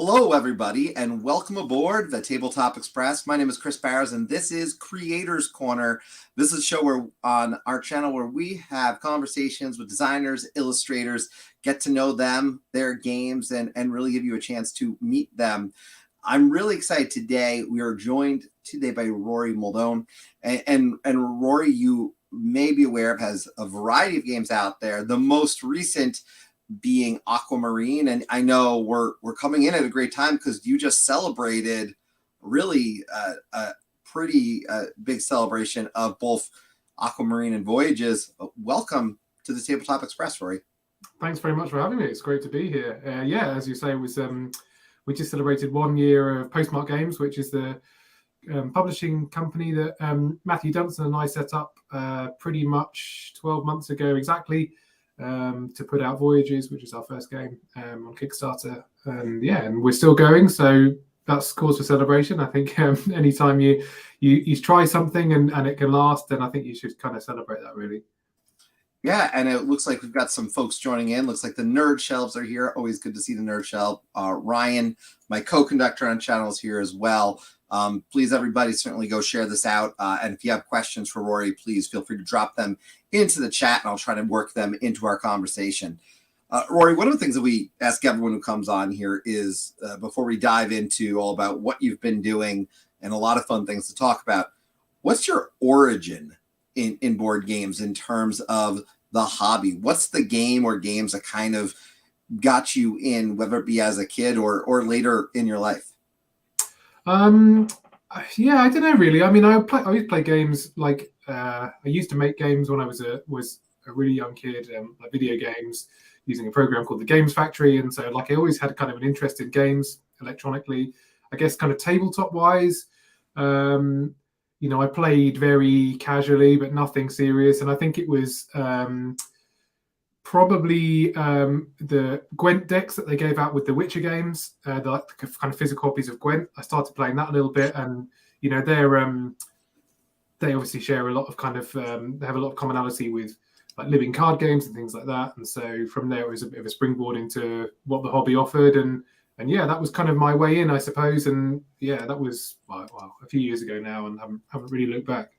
Hello, everybody, and welcome aboard the Tabletop Express. My name is Chris Barrows, and this is Creators Corner. This is a show where on our channel where we have conversations with designers, illustrators, get to know them, their games, and really give you a chance to meet them. I'm really excited today. We are joined today by Rory Muldoon, and Rory, you may be aware of, has a variety of games out there. The most recent being Aquamarine, and I know we're coming in at a great time because you just celebrated really a pretty big celebration of both Aquamarine and Voyages. Welcome to the Tabletop Express, Rory. Thanks very much for having me. It's great to be here. Yeah, as you say, it was we just celebrated 1 year of Postmark Games, which is the publishing company that Matthew Dunstan and I set up pretty much 12 months ago exactly. To put out Voyages, which is our first game on Kickstarter, and we're still going, so that's cause for celebration. I think anytime you try something and it can last, then I think you should kind of celebrate that, really. Yeah, and it looks like we've got some folks joining in. Looks like the Nerd Shelves are here. Always good to see the Nerd Shelf. Ryan, my co-conductor on channel, is here as well. Please, everybody, certainly go share this out. And if you have questions for Rory, please feel free to drop them into the chat, and I'll try to work them into our conversation. Rory, one of the things that we ask everyone who comes on here is, before we dive into all about what you've been doing and a lot of fun things to talk about, what's your origin in board games in terms of the hobby? What's the game or games that kind of got you in, whether it be as a kid or later in your life? Yeah, I don't know really. I mean, I used to play games like I used to make games when I was a really young kid, like video games using a program called the Games Factory, and so like I always had kind of an interest in games electronically. I guess kind of tabletop wise, I played very casually, but nothing serious, and I think it was probably the Gwent decks that they gave out with the Witcher games, the kind of physical copies of Gwent. I started playing that a little bit, and they obviously share a lot of kind of they have a lot of commonality with like living card games and things like that. And so from there, it was a bit of a springboard into what the hobby offered, and yeah, that was kind of my way in, I suppose. And yeah, that was a few years ago now, and haven't really looked back.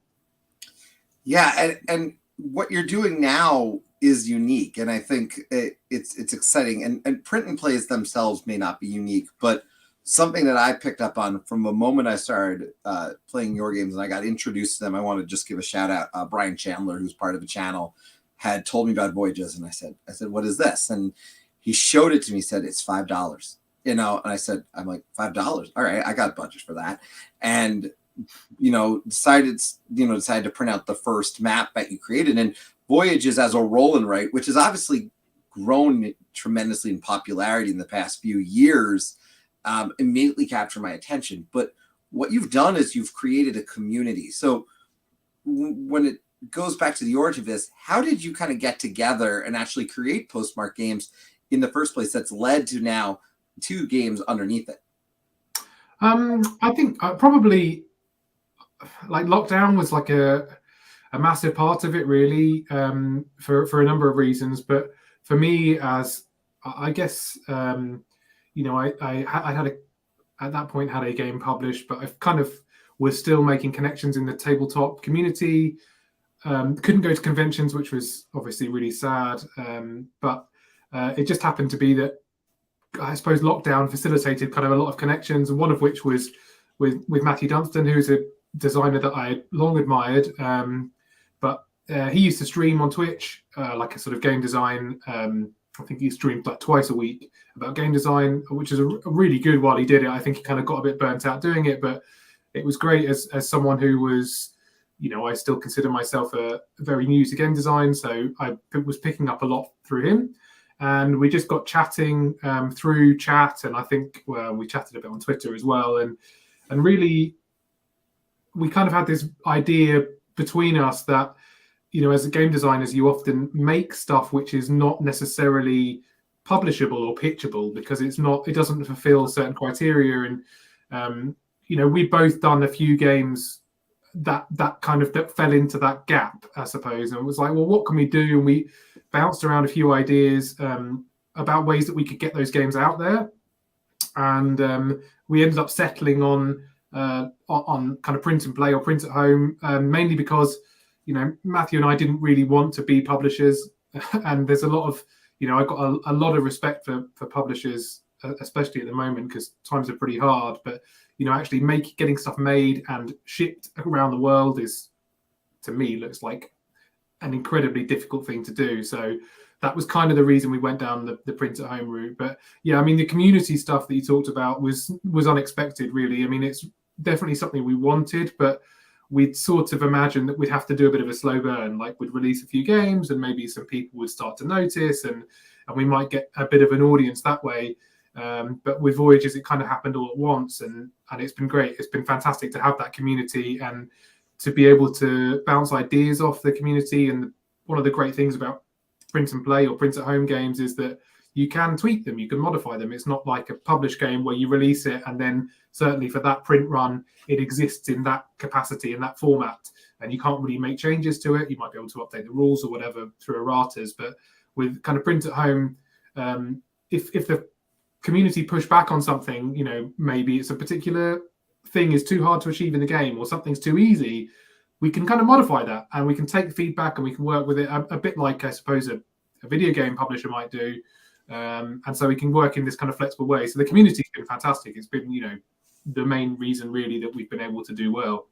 Yeah, and what you're doing now is unique, and I think it's exciting. And print and plays themselves may not be unique, but something that I picked up on from the moment I started playing your games and I got introduced to them. I want to just give a shout out. Brian Chandler, who's part of the channel, had told me about Voyages, and I said, what is this? And he showed it to me. He said, it's $5. And I said, I'm like, $5. All right, I got a budget for that. And decided to print out the first map that you created. And Voyages as a roll and write, which has obviously grown tremendously in popularity in the past few years, immediately captured my attention. But what you've done is you've created a community. So when it goes back to the origin of this, how did you kind of get together and actually create Postmark Games in the first place that's led to now 2 games underneath it? I think probably like lockdown was like a massive part of it, really, for a number of reasons. But for me, as I guess, I had at that point had a game published, but I kind of was still making connections in the tabletop community. Couldn't go to conventions, which was obviously really sad. But it just happened to be that I suppose lockdown facilitated kind of a lot of connections, and one of which was with Matthew Dunstan, who's a designer that I had long admired. But he used to stream on Twitch, like a sort of game design. I think he streamed like twice a week about game design, which is a really good while he did it. I think he kind of got a bit burnt out doing it, but it was great as someone who was, I still consider myself very new to game design. So I was picking up a lot through him. And we just got chatting through chat. And I think we chatted a bit on Twitter as well. And really, we kind of had this idea between us that, as a game designers, you often make stuff which is not necessarily publishable or pitchable because it doesn't fulfill certain criteria. And, we've both done a few games that fell into that gap, I suppose. And it was like, well, what can we do? And we bounced around a few ideas about ways that we could get those games out there. and we ended up settling on kind of print and play or print at home, mainly because Matthew and I didn't really want to be publishers, and there's a lot of I've got a lot of respect for publishers, especially at the moment, because times are pretty hard. But actually getting stuff made and shipped around the world is, to me, looks like an incredibly difficult thing to do. So that was kind of the reason we went down the print at home route. But yeah, I mean, the community stuff that you talked about was unexpected, really. I mean, it's definitely something we wanted, but we'd sort of imagined that we'd have to do a bit of a slow burn. Like, we'd release a few games and maybe some people would start to notice, and we might get a bit of an audience that way. But with Voyages, it kind of happened all at once, and it's been great. It's been fantastic to have that community and to be able to bounce ideas off the community. And one of the great things about print and play or print at home games is that you can tweak them, you can modify them. It's not like a published game where you release it and then certainly for that print run, it exists in that capacity, in that format, and you can't really make changes to it. You might be able to update the rules or whatever through erratas, but with kind of print at home, if the community push back on something, maybe it's a particular thing is too hard to achieve in the game or something's too easy, we can kind of modify that and we can take feedback and we can work with it a bit like, I suppose, a video game publisher might do. And so we can work in this kind of flexible way. So the community's been fantastic. It's been, the main reason really that we've been able to do well.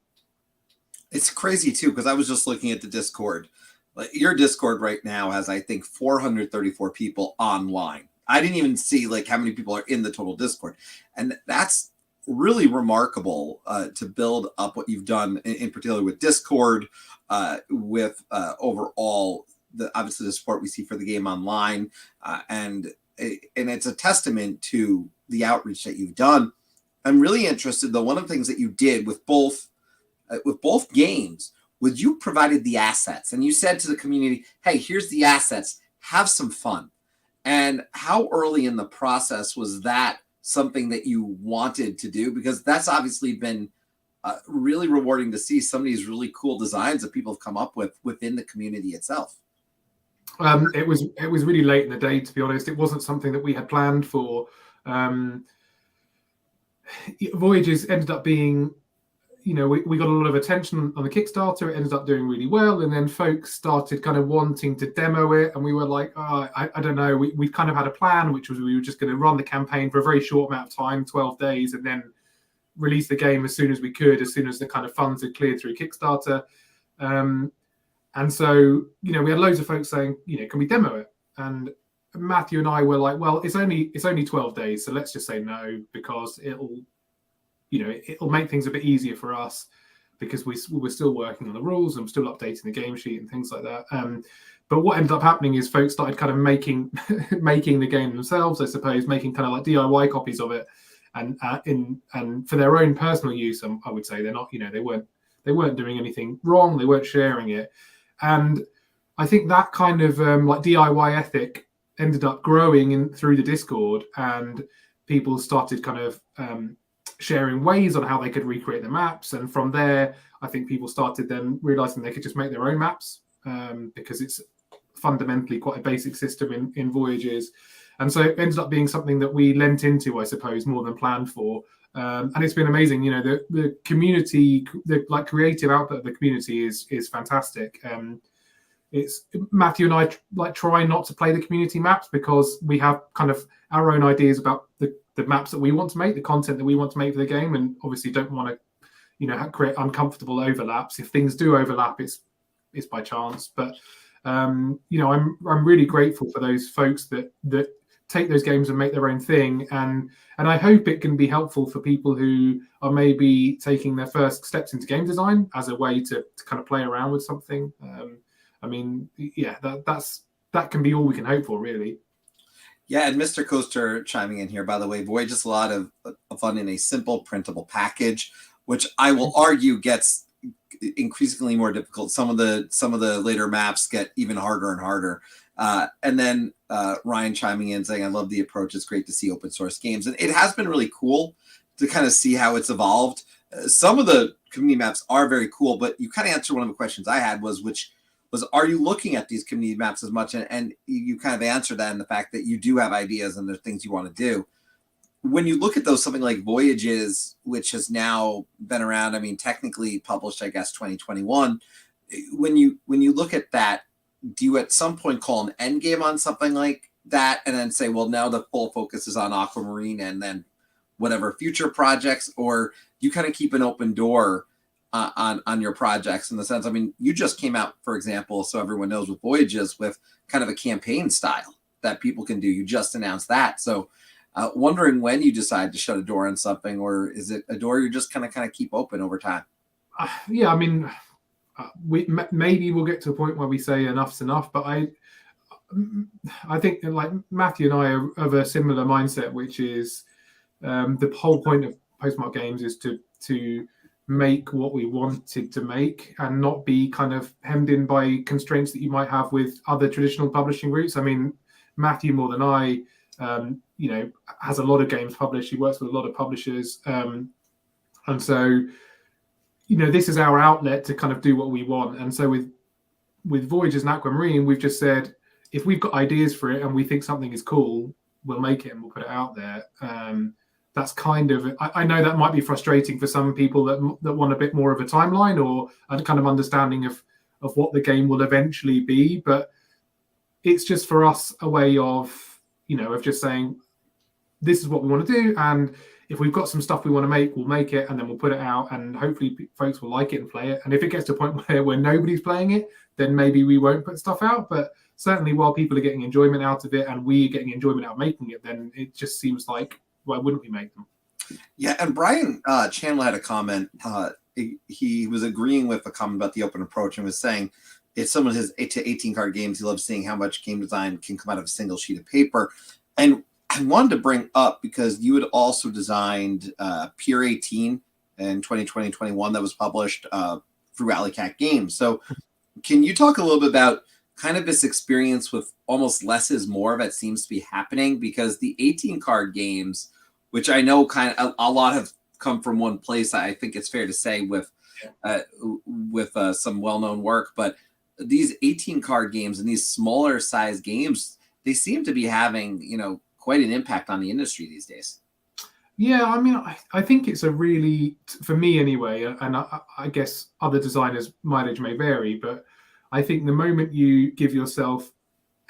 It's crazy too, because I was just looking at the Discord. Like, your Discord right now has, I think, 434 people online. I didn't even see like how many people are in the total Discord. And that's really remarkable to build up what you've done in particular with Discord, with overall obviously the support we see for the game online, and it's a testament to the outreach that you've done. I'm really interested though. One of the things that you did with both games was you provided the assets, and you said to the community, "Hey, here's the assets. Have some fun." And how early in the process was that something that you wanted to do? Because that's obviously been really rewarding to see some of these really cool designs that people have come up with within the community itself. It was really late in the day, to be honest. It wasn't something that we had planned for. Voyages ended up being, we got a lot of attention on the Kickstarter. It ended up doing really well, and then folks started kind of wanting to demo it, and we were like, I don't know. We kind of had a plan, which was we were just going to run the campaign for a very short amount of time, 12 days, and then release the game as soon as we could, as soon as the kind of funds had cleared through Kickstarter. And so, we had loads of folks saying, can we demo it? And Matthew and I were like, well, it's only 12 days, so let's just say no, because it'll make things a bit easier for us, because we were still working on the rules and still updating the game sheet and things like that. But what ended up happening is folks started kind of making the game themselves, I suppose, making kind of like DIY copies of it, and for their own personal use. I would say they're not, they weren't doing anything wrong. They weren't sharing it. And I think that kind of like DIY ethic ended up growing through the Discord, and people started kind of sharing ways on how they could recreate the maps. And from there, I think people started then realizing they could just make their own maps, because it's fundamentally quite a basic system in Voyages. And so it ended up being something that we lent into, I suppose, more than planned for. And it's been amazing. The community, the like creative output of the community is fantastic. It's Matthew and I like try not to play the community maps, because we have kind of our own ideas about the maps that we want to make, the content that we want to make for the game, and obviously don't want to create uncomfortable overlaps. If things do overlap, it's by chance. But I'm really grateful for those folks that take those games and make their own thing, and I hope it can be helpful for people who are maybe taking their first steps into game design as a way to kind of play around with something. That can be all we can hope for, really. Yeah, and Mr. Coaster chiming in here, by the way, Voyage is a lot of fun in a simple printable package, which I will argue gets increasingly more difficult. Some of the later maps get even harder and harder. And then Ryan chiming in saying, I love the approach. It's great to see open source games. And it has been really cool to kind of see how it's evolved. Some of the community maps are very cool, but you kind of answered one of the questions I had was, are you looking at these community maps as much? And you kind of answered that in the fact that you do have ideas and there's things you want to do. when you look at those, something like Voyages, which has now been around, I mean, technically published, I guess, 2021. When you look at that, do you at some point call an end game on something like that and then say, well, now the full focus is on Aquamarine and then whatever future projects, or you kind of keep an open door on your projects in the sense, I mean, you just came out, for example, so everyone knows, with Voyages, with kind of a campaign style that people can do. You just announced that. So wondering when you decide to shut a door on something, or is it a door you just kind of keep open over time? Yeah, I mean, maybe we'll get to a point where we say enough's enough, but I think like Matthew and I are of a similar mindset, which is the whole point of Postmark Games is to make what we wanted to make and not be kind of hemmed in by constraints that you might have with other traditional publishing routes. I mean, Matthew, more than I, has a lot of games published. He works with a lot of publishers. And so, this is our outlet to kind of do what we want. And so with Voyages and Aquamarine, we've just said, if we've got ideas for it and we think something is cool, we'll make it and we'll put it out there. That's kind of, I know that might be frustrating for some people that want a bit more of a timeline or a kind of understanding of what the game will eventually be. But it's just for us a way of just saying, this is what we want to do. And if we've got some stuff we want to make, we'll make it and then we'll put it out and hopefully folks will like it and play it. And if it gets to a point where nobody's playing it, then maybe we won't put stuff out. But certainly while people are getting enjoyment out of it and we're getting enjoyment out of making it, then it just seems like, why wouldn't we make them? Yeah, and Brian Chandler had a comment. He was agreeing with the comment about the open approach and was saying it's some of his 8 to 18 card games. He loves seeing how much game design can come out of a single sheet of paper. And I wanted to bring up, because you had also designed Pier 18 in 2020-21 that was published through Alley Cat Games. So can you talk a little bit about kind of this experience with almost less is more that seems to be happening? Because the 18 card games, which I know kind of a lot have come from one place, I think it's fair to say, with some well-known work, but these 18 card games and these smaller size games, they seem to be having, quite an impact on the industry these days. Yeah, I mean, I think it's a really, for me anyway, and I guess other designers' mileage may vary, but I think the moment you give yourself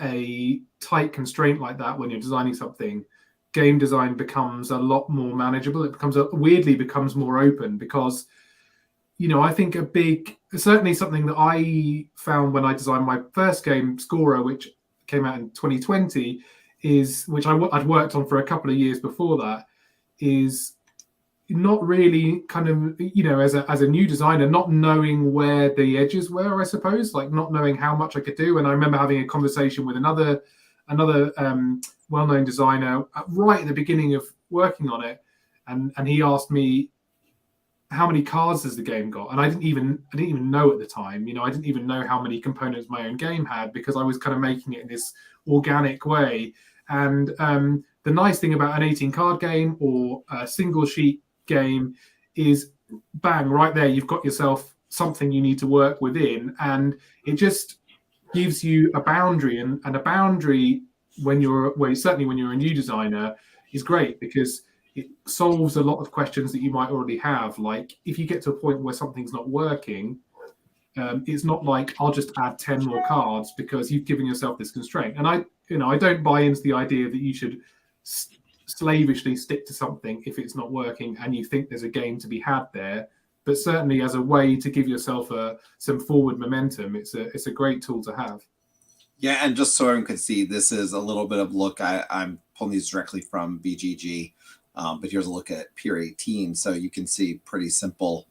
a tight constraint like that when you're designing something, game design becomes a lot more manageable. It weirdly becomes more open because, I think certainly something that I found when I designed my first game, Scorer, which came out in 2020, which I'd worked on for a couple of years before that, is not really kind of, as a new designer, not knowing where the edges were, I suppose, like not knowing how much I could do. And I remember having a conversation with another well-known designer right at the beginning of working on it. And he asked me, how many cards has the game got? And I didn't even know at the time, I didn't even know how many components my own game had, because I was kind of making it in this organic way. And the nice thing about an 18 card game or a single sheet game is, bang, right there, you've got yourself something you need to work within. And it just gives you a boundary, and a boundary certainly when you're a new designer, is great because it solves a lot of questions that you might already have. Like if you get to a point where something's not working, it's not like I'll just add 10 more cards because you've given yourself this constraint. And I don't buy into the idea that you should slavishly stick to something if it's not working and you think there's a game to be had there. But certainly as a way to give yourself some forward momentum, it's a great tool to have. Yeah, and just so everyone can see, this is a little bit of look. I'm pulling these directly from BGG, but here's a look at Pier 18, so you can see pretty simple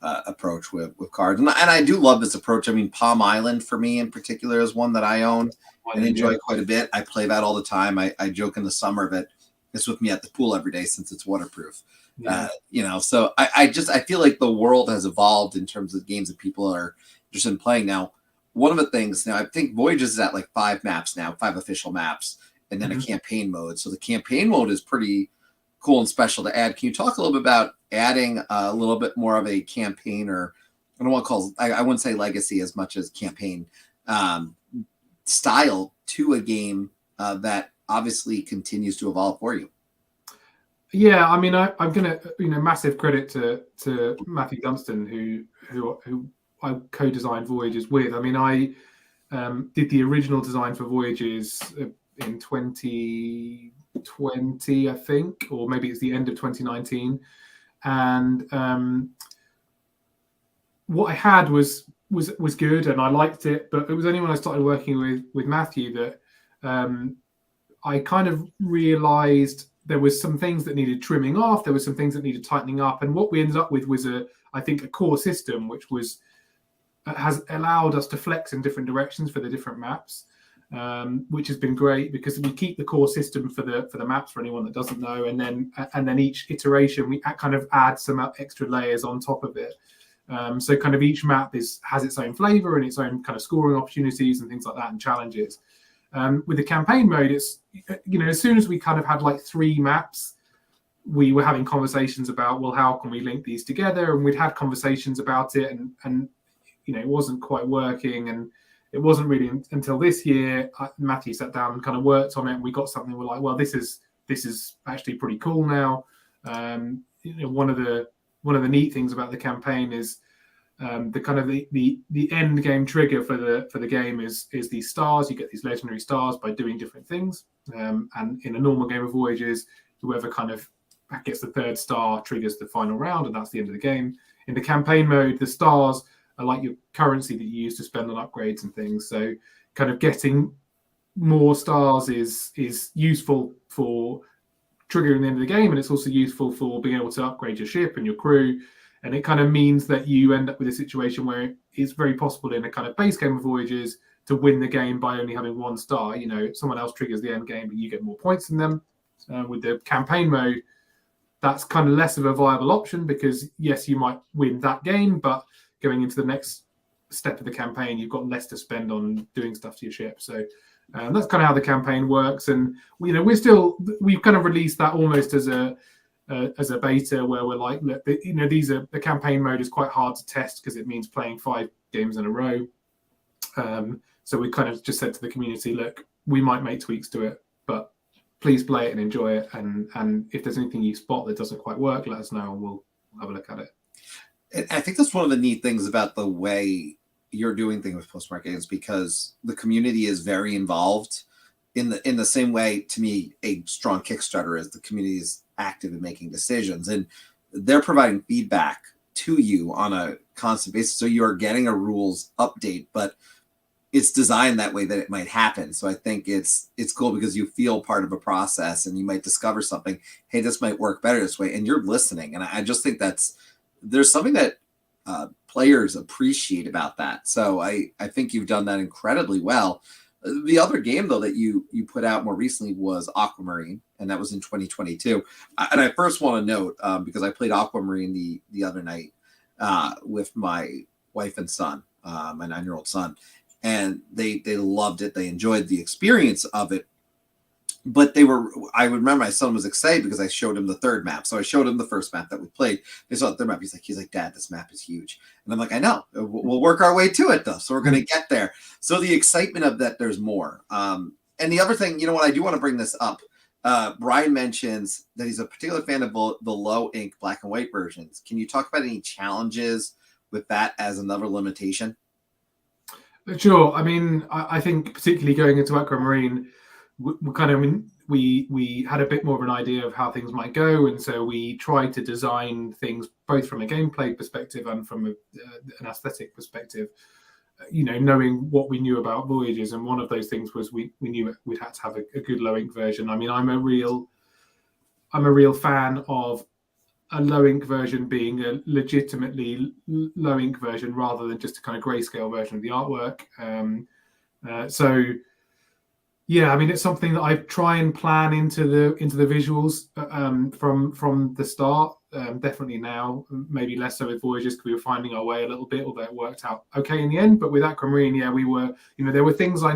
approach with cards. And I do love this approach. I mean, Palm Island for me in particular is one that I own and enjoy quite a bit. I play that all the time. I joke in the summer that it's with me at the pool every day since it's waterproof. Yeah. So I feel like the world has evolved in terms of games that people are interested in playing now. One of the things now, I think Voyages is at like 5 maps now, 5 official maps, and then a campaign mode. So the campaign mode is pretty cool and special to add. Can you talk a little bit about adding a little bit more of a campaign, or I don't want to call it, I wouldn't say legacy as much as campaign style to a game that obviously continues to evolve for you? Yeah, I mean, I'm gonna, massive credit to Matthew Dunstan, who I co-designed Voyages with. I mean, I did the original design for Voyages in 2020, I think, or maybe it's the end of 2019, and what I had was good, and I liked it, but it was only when I started working with Matthew that I kind of realized there was some things that needed trimming off. There was some things that needed tightening up. And what we ended up with was I think, a core system, which has allowed us to flex in different directions for the different maps, which has been great because we keep the core system for the maps for anyone that doesn't know. And then each iteration, we kind of add some extra layers on top of it. So kind of each map has its own flavor and its own kind of scoring opportunities and things like that, and challenges. With the campaign mode, it's, as soon as we kind of had like 3 maps, we were having conversations about, well, how can we link these together? And we'd had conversations about it, and it wasn't quite working. And it wasn't really until this year, Matthew sat down and kind of worked on it, and we got something. We're like, well, this is actually pretty cool now. One of the neat things about the campaign is the kind of the end game trigger for the game is these stars. You get these legendary stars by doing different things. And in a normal game of Voyages, whoever kind of gets the 3rd star triggers the final round, and that's the end of the game. In the campaign mode, the stars are like your currency that you use to spend on upgrades and things. So kind of getting more stars is useful for triggering the end of the game, and it's also useful for being able to upgrade your ship and your crew. And it kind of means that you end up with a situation where it's very possible in a kind of base game of Voyages to win the game by only having 1 star. Someone else triggers the end game, but you get more points than them. With the campaign mode, that's kind of less of a viable option because, yes, you might win that game, but going into the next step of the campaign, you've got less to spend on doing stuff to your ship. So that's kind of how the campaign works. And we've kind of released that almost as a beta, where we're like, look, the campaign mode is quite hard to test because it means playing 5 games in a row. So we kind of just said to the community, look, we might make tweaks to it, but please play it and enjoy it. And if there's anything you spot that doesn't quite work, let us know and we'll have a look at it. And I think that's one of the neat things about the way you're doing things with Postmark Games, because the community is very involved in the same way, to me, a strong Kickstarter is. The community is active in making decisions, and they're providing feedback to you on a constant basis. So you're getting a rules update, but it's designed that way that it might happen. So I think it's cool because you feel part of a process, and you might discover something. Hey, this might work better this way, and you're listening. And I just think there's something that players appreciate about that. So I think you've done that incredibly well. The other game, though, that you put out more recently was Aquamarine, and that was in 2022. And I first want to note, because I played Aquamarine the other night with my wife and son, my 9-year-old son, and they loved it. They enjoyed the experience of it. But I remember my son was excited because I showed him the 3rd map. So I showed him the first map that we played. They saw the 3rd map. He's like, Dad, this map is huge. And I'm like, I know. We'll work our way to it, though. So we're going to get there. So the excitement of that, there's more. And the other thing, what, I do want to bring this up. Brian mentions that he's a particular fan of the low ink black and white versions. Can you talk about any challenges with that as another limitation? Sure. I mean, I think particularly going into Aquamarine, we had a bit more of an idea of how things might go, and so we tried to design things both from a gameplay perspective and from an aesthetic perspective, knowing what we knew about Voyages. And one of those things was we knew we'd had to have a good low ink version. I mean, I'm a real fan of a low ink version being a legitimately low ink version rather than just a kind of grayscale version of the artwork. So yeah, I mean, it's something that I try and plan into the visuals from the start. Definitely now, maybe less so with Voyages because we were finding our way a little bit, although it worked out okay in the end. But with Aquamarine, yeah, we were, there were things there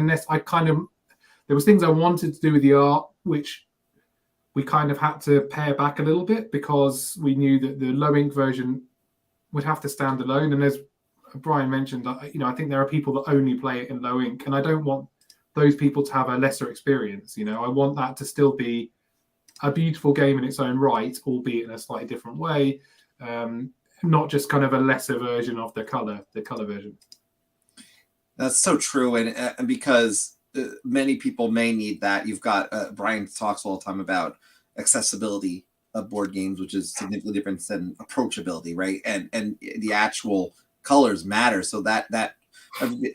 was things I wanted to do with the art, which we kind of had to pare back a little bit because we knew that the low ink version would have to stand alone. And as Brian mentioned, I think there are people that only play it in low ink, and I don't want those people to have a lesser experience. I want that to still be a beautiful game in its own right, albeit in a slightly different way. Not just kind of a lesser version of the color version. That's so true, and because many people may need that. You've got Brian talks all the time about accessibility of board games, which is significantly different than approachability, right? And the actual colors matter. So that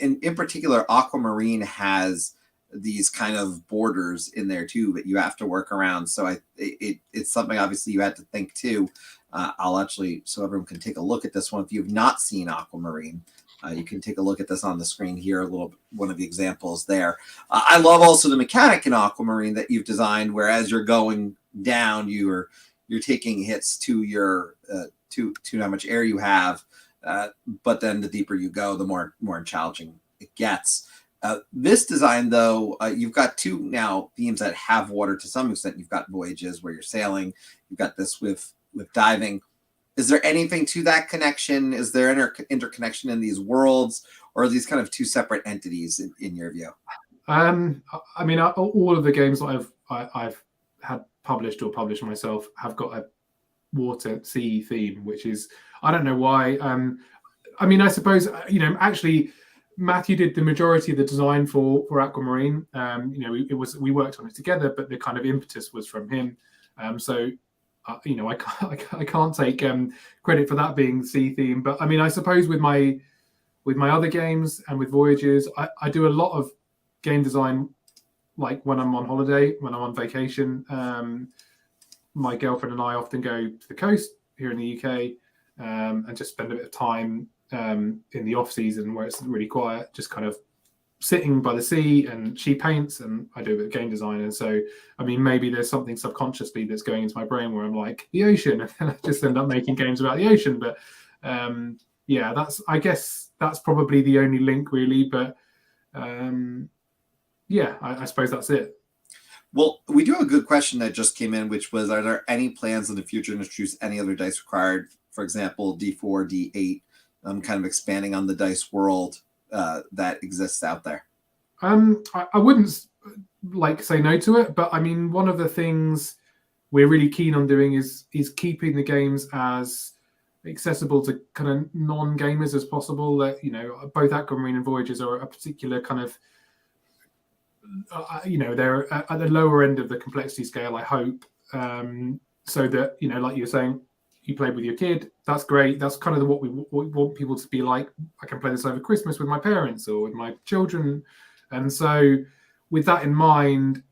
in particular, Aquamarine has these kind of borders in there too that you have to work around. So it's something obviously you had to think too. I'll actually, so everyone can take a look at this one. If you've not seen Aquamarine, you can take a look at this on the screen here, one of the examples there. I love also the mechanic in Aquamarine that you've designed, where as you're going down, you're taking hits to your to how much air you have, but then the deeper you go, the more challenging it gets. This design, though, you've got two now themes that have water to some extent. You've got Voyages where you're sailing. You've got this with diving. Is there anything to that connection? Is there interconnection in these worlds, or are these kind of two separate entities in your view? I mean, all of the games that I've had published or published myself have got a water sea theme, which is, I don't know why. I mean, I suppose, actually Matthew did the majority of the design for Aquamarine. We worked on it together, but the kind of impetus was from him. I can't take credit for that being the sea theme. But I mean, I suppose with my other games and with Voyages, I do a lot of game design, like when I'm on holiday, when I'm on vacation. My girlfriend and I often go to the coast here in the UK and just spend a bit of time in the off season where it's really quiet, just kind of sitting by the sea, and she paints and I do a bit of game design. And so, I mean, maybe there's something subconsciously that's going into my brain where I'm like, the ocean, and then I just end up making games about the ocean. But I guess that's probably the only link really. But I suppose that's it. Well, we do have a good question that just came in, which was, are there any plans in the future to introduce any other dice required? For example, D4, D8, kind of expanding on the dice world that exists out there. I wouldn't say no to it, but I mean, one of the things we're really keen on doing is keeping the games as accessible to kind of non-gamers as possible. That both Aquamarine and Voyages are a particular kind of they're at the lower end of the complexity scale, I hope, so that like you're saying, you played with your kid, that's great. That's kind of what we want people to be like. I can play this over Christmas with my parents or with my children. And so with that in mind,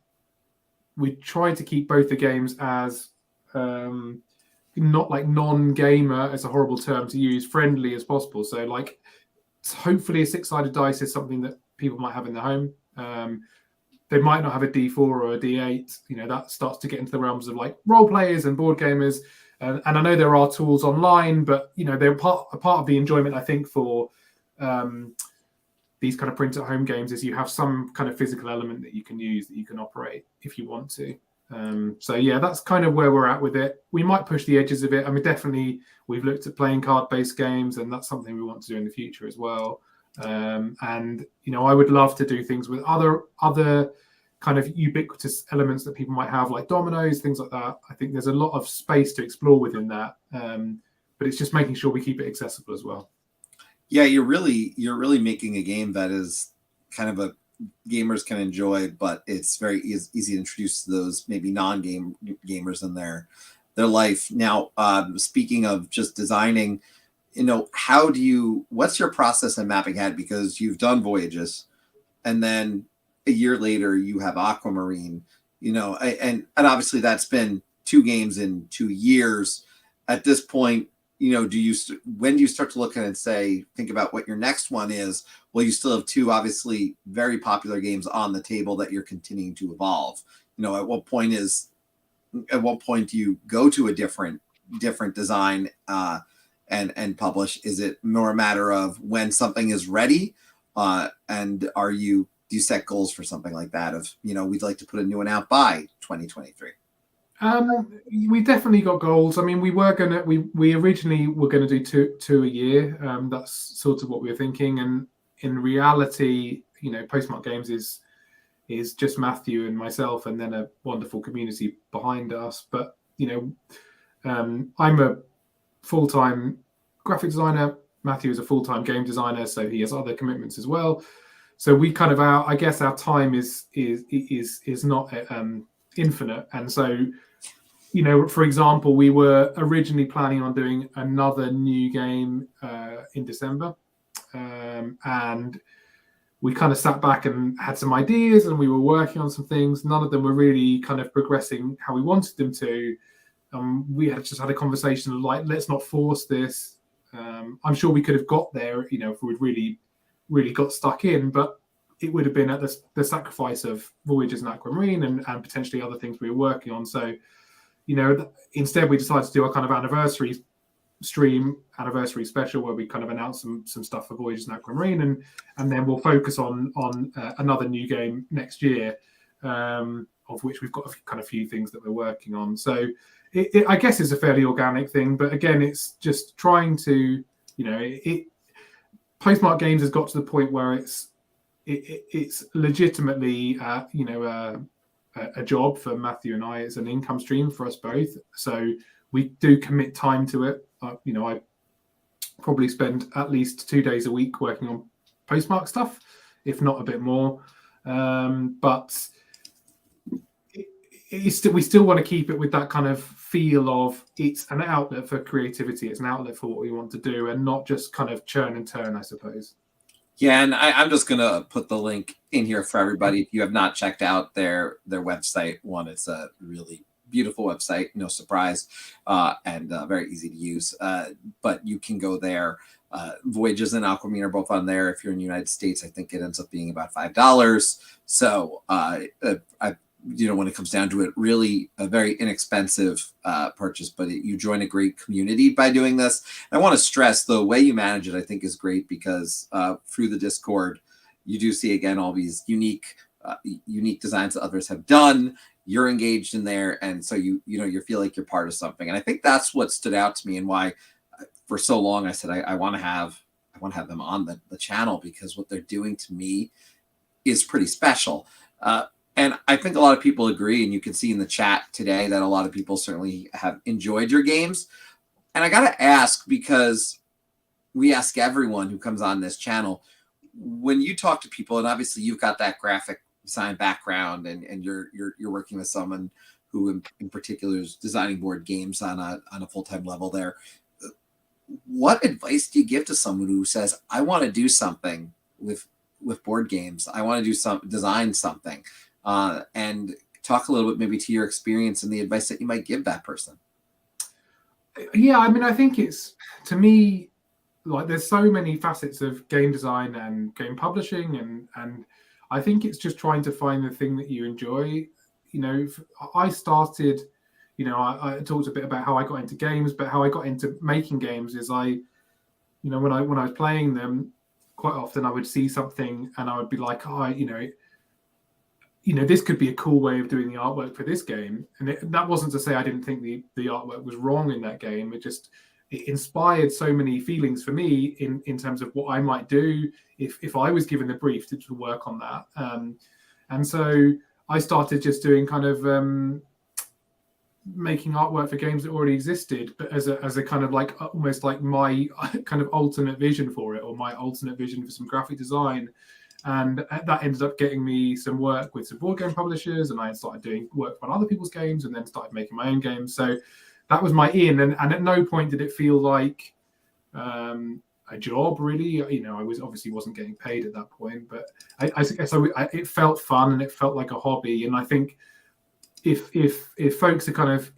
we try to keep both the games as not like non-gamer, as a horrible term to use, friendly as possible. So like, hopefully a 6-sided dice is something that people might have in their home. They might not have a D4 or a D8. That starts to get into the realms of like role players and board gamers. And I know there are tools online, but they're a part of the enjoyment, I think, for these kind of print-at-home games is you have some kind of physical element that you can use, that you can operate if you want to. That's kind of where we're at with it. We might push the edges of it. I mean, definitely we've looked at playing card-based games, and that's something we want to do in the future as well. I would love to do things with other kind of ubiquitous elements that people might have, like dominoes, things like that. I think there's a lot of space to explore within that, but it's just making sure we keep it accessible as well. Yeah, you're really making a game that is kind of a gamers can enjoy, but it's very easy to introduce to those maybe non-game gamers in their life. Now, speaking of just designing, what's your process in mapping ahead? Because you've done Voyages, and then a year later you have Aquamarine, and obviously that's been 2 games in 2 years. At this point, when do you start to look at it and think about what your next one is? Well, you still have 2 obviously very popular games on the table that you're continuing to evolve. At what point do you go to a different design and publish? Is it more a matter of when something is ready, and do you set goals for something like that of, we'd like to put a new one out by 2023? We definitely got goals. I mean, we originally were going to do two a year. That's sort of what we were thinking. And in reality, Postmark Games is is just Matthew and myself, and then a wonderful community behind us. But I'm a full-time graphic designer. Matthew is a full-time game designer, so he has other commitments as well. So we kind of our time is not infinite, and so for example, we were originally planning on doing another new game in December, and we kind of sat back and had some ideas, and we were working on some things. None of them were really kind of progressing how we wanted them to. We had just had a conversation of like, let's not force this. I'm sure we could have got there, if we'd really got stuck in, but it would have been at the sacrifice of Voyages and Aquamarine and potentially other things we were working on. So, instead we decided to do a kind of anniversary special where we kind of announce some stuff for Voyages and Aquamarine, and then we'll focus on another new game next year, of which we've got a few things that we're working on. So it I guess is a fairly organic thing, but again, it's just trying to, Postmark Games has got to the point where it's legitimately, a job for Matthew and I. It's an income stream for us both. So we do commit time to it. I probably spend at least 2 days a week working on Postmark stuff, if not a bit more. But we still want to keep it with that kind of feel of it's an outlet for creativity. It's an outlet for what we want to do, and not just kind of churn and turn, I suppose. Yeah, and I'm just going to put the link in here for everybody. If you have not checked out their website, it's a really beautiful website, no surprise, and very easy to use. But you can go there. Voyages and Aquamarine are both on there. If you're in the United States, I think it ends up being about $5. So when it comes down to it, really a very inexpensive purchase, but you join a great community by doing this. And I want to stress the way you manage it, I think, is great, because through the Discord, you do see, again, all these unique designs that others have done. You're engaged in there, and so you feel like you're part of something. And I think that's what stood out to me, and why for so long I said I want to have them on the channel, because what they're doing to me is pretty special. And I think a lot of people agree, and you can see in the chat today that a lot of people certainly have enjoyed your games. And I got to ask, because we ask everyone who comes on this channel, when you talk to people, and obviously you've got that graphic design background, and you're working with someone who in particular is designing board games on a full-time level there, what advice do you give to someone who says, I want to do something with board games, I want to design something? And talk a little bit maybe to your experience and the advice that you might give that person. Yeah, I mean, I think it's, to me, like, there's so many facets of game design and game publishing, and I think it's just trying to find the thing that you enjoy. I started, I talked a bit about how I got into games, but how I got into making games is when I was playing them, quite often I would see something and I would be like, this could be a cool way of doing the artwork for this game. And that wasn't to say I didn't think the artwork was wrong in that game. It inspired so many feelings for me in terms of what I might do if I was given the brief to work on that. And so I started just doing kind of making artwork for games that already existed, but as a kind of like almost like my kind of alternate vision for it, or my alternate vision for some graphic design. And that ended up getting me some work with some board game publishers, and I started doing work on other people's games, and then started making my own games. So that was my in, and at no point did it feel like a job, really. I wasn't getting paid at that point, but it felt fun, and it felt like a hobby. And I think if folks are kind of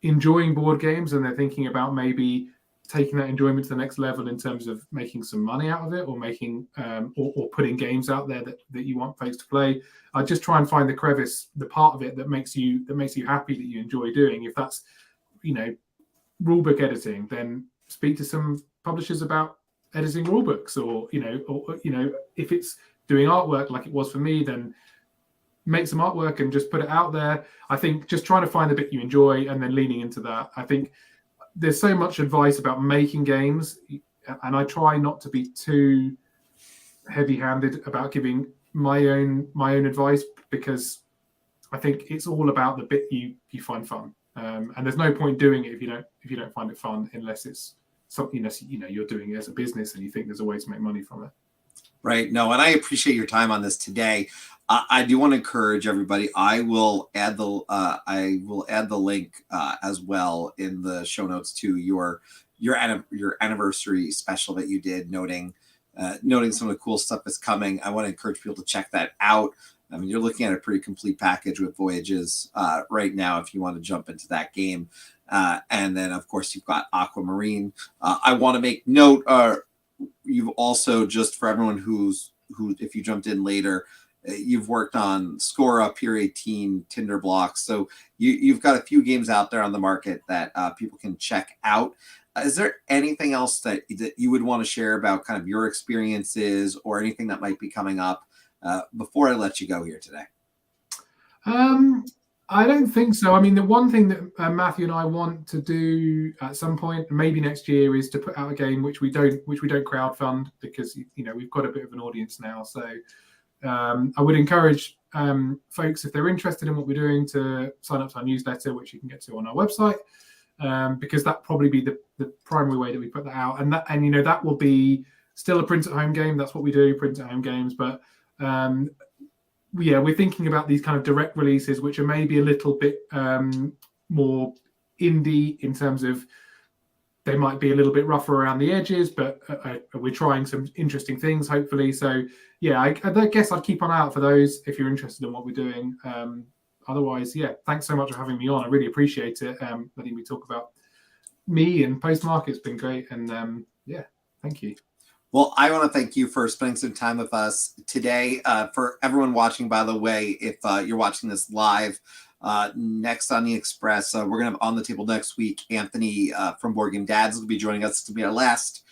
enjoying board games and they're thinking about maybe taking that enjoyment to the next level in terms of making some money out of it, or making or putting games out there that you want folks to play, I just try and find the crevice, the part of it that makes you happy, that you enjoy doing. If that's rulebook editing, then speak to some publishers about editing rulebooks, or if it's doing artwork like it was for me, then make some artwork and just put it out there. I think just trying to find the bit you enjoy and then leaning into that. I think there's so much advice about making games, and I try not to be too heavy-handed about giving my own advice, because I think it's all about the bit you find fun, and there's no point doing it if you don't find it fun, unless it's something that you're doing it as a business and you think there's a way to make money from it. Right. No, and I appreciate your time on this today. I do want to encourage everybody. I will add the link as well in the show notes to your anniversary special that you did, noting some of the cool stuff that's coming. I want to encourage people to check that out. I mean, you're looking at a pretty complete package with Voyages right now if you want to jump into that game. And then, of course, you've got Aquamarine. I want to make note. You've also, just for everyone who if you jumped in later, you've worked on Score Up, Pier 18, Tinder Blocks. So you've got a few games out there on the market that people can check out. Is there anything else that you would want to share about kind of your experiences or anything that might be coming up before I let you go here today? I don't think so. I mean, the one thing that Matthew and I want to do at some point, maybe next year, is to put out a game which we don't crowdfund, because we've got a bit of an audience now. So I would encourage folks, if they're interested in what we're doing, to sign up to our newsletter, which you can get to on our website, because that probably be the primary way that we put that out. And that will be still a print at home game. That's what we do, print at home games, but we're thinking about these kind of direct releases, which are maybe a little bit more indie in terms of they might be a little bit rougher around the edges, but we're trying some interesting things, hopefully. So I guess I'd keep an eye out for those if you're interested in what we're doing. Otherwise, thanks so much for having me on. I really appreciate it, letting me talk about me and Postmark. It's been great, and thank you. Well, I want to thank you for spending some time with us today. For everyone watching, by the way, if you're watching this live, next on the Express, we're going to have On the Table next week. Anthony from Board Game Dads will be joining us. It's going to be our last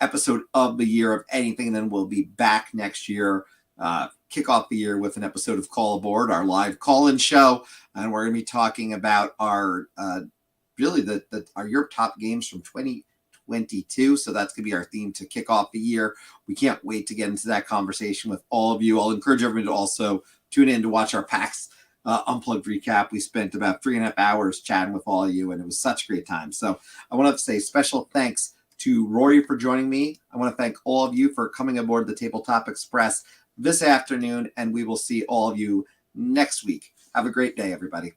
episode of the year of anything, and then we'll be back next year, kick off the year with an episode of Call Aboard, our live call-in show, and we're going to be talking about our your top games from 2022. So that's going to be our theme to kick off the year. We can't wait to get into that conversation with all of you. I'll encourage everyone to also tune in to watch our PAX Unplugged recap. We spent about 3.5 hours chatting with all of you, and it was such a great time. So I want to say special thanks to Rory for joining me. I want to thank all of you for coming aboard the Tabletop Express this afternoon, and we will see all of you next week. Have a great day, everybody.